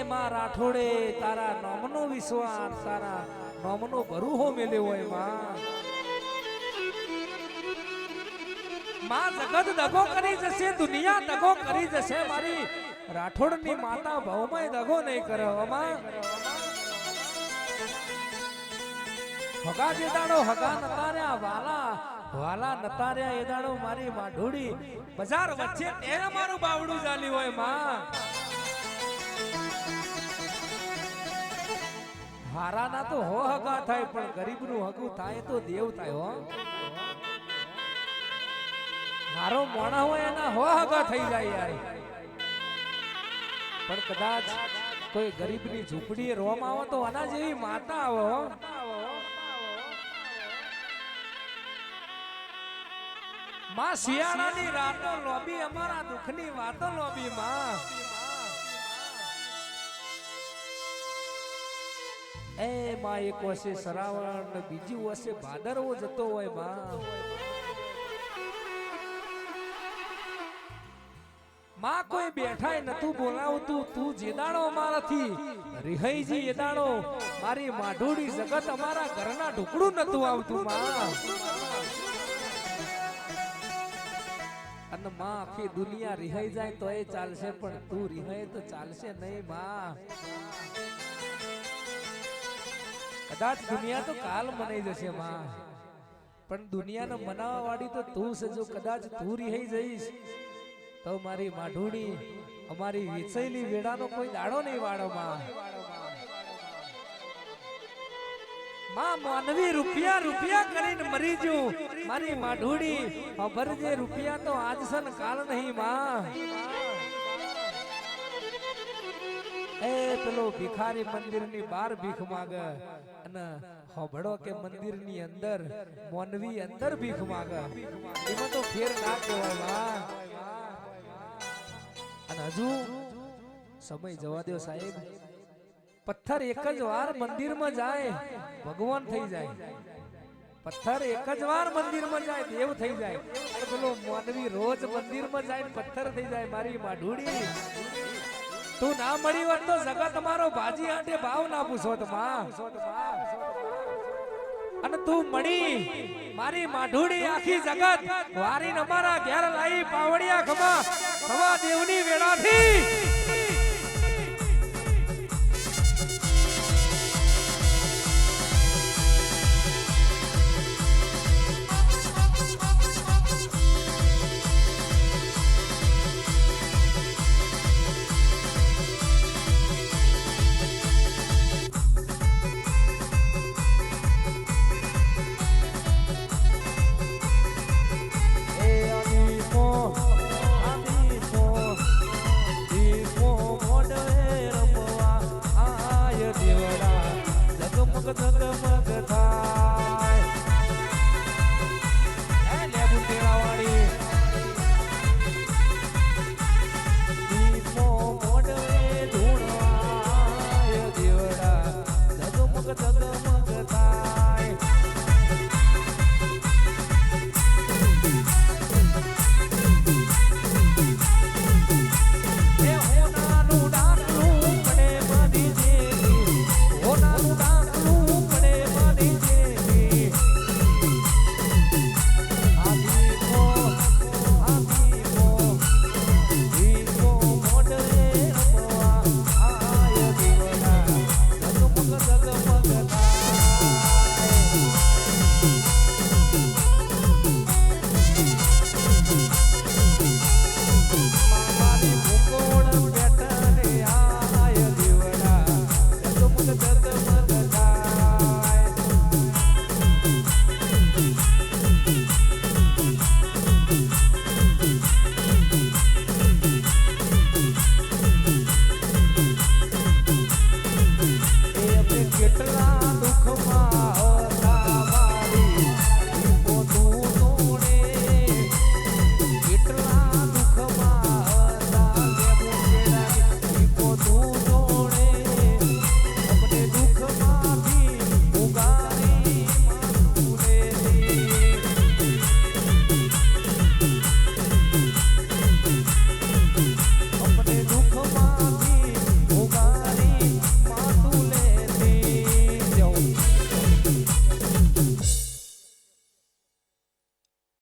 માં રાઠોડે તારા નામનો વિશ્વાસ તારા નામનો ભરૂહો મેલ્યો હોય માં જગત દગો કરી જશે દુનિયા દગો કરી જશે મારી રાઠોડની માતા ભવમાં દગો નહીં કરે માં હગા જે દાડો હગા નતાર્યા વાલા વાલા નતાર્યા એ દાડો મારી માઢોડી બજાર વચ્ચે તે મારું બાવડું ચાલી હોય માં હારાના તો હો હગા થાય પણ ગરીબનું હગું થાય તો દેવ થાય હો હારો મોણા હોય એના હો હગા થઈ જાય યાર પણ કદાચ કોઈ ગરીબની ઝૂંપડી રોમ આવો તો આના જેવી માતા આવો માં શિયાળાની રાતો લોબી અમારા દુઃખની વાતો લોબી માં એ માં એક વર્ષે શ્રાવણ ને બીજી વર્ષે ભાદરવો જતો હોય માં કોઈ બેઠાય નતું બોલાવતું તું જે દાડો અમારાથી રિહાઈજી એ દાડો મારી માઢોડી જગત અમારા ઘરના ઢુકડું નતું આવતું માં અને માં આખી દુનિયા રિહાઈ જાય તો એ ચાલશે પણ તું રિહાય તો ચાલશે નહીં માં કદાચ દુનિયા તો કાલ મનાઈ જશે માં પણ દુનિયાને મનાવવા વાળી તો તું છે જો કદાચ તું રિહાઈ જઈશ તો મારી માઢોડી અમારી વિચેલી વેડાનો કોઈ દાડો નહીં વાળો માં માનવી રૂપિયા રૂપિયા કરીને મરી જો મારી માઢોડી ભરજે રૂપિયા તો આજ સન કાલ નહીં માં એ પેલો ભિખારી મંદિરની બહાર ભીખ માંગે અને હોબળો કે મંદિરની અંદર મોનવી અંદર ભીખ માંગે એમાં તો ફેર ના કહેવાય માં અને હજુ સમય જવા દો સાહેબ પથ્થર એક જ વાર મંદિરમાં જાય ભગવાન થઈ જાય પથ્થર એક જ વાર મંદિરમાં જાય દેવ થઈ જાય પેલો મોનવી રોજ મંદિરમાં જાય પથ્થર થઈ જાય મારી માઢોડી તું ના મળી હોત તો જગત તમારો ભાજી આટે ભાવ ના પૂછોત માં અને તું મળી મારી માઢોડી આખી જગત વારીને અમારા ઘેર લાઈ પાવડિયા ખમા ખવા દેવની વેળાથી જગમગ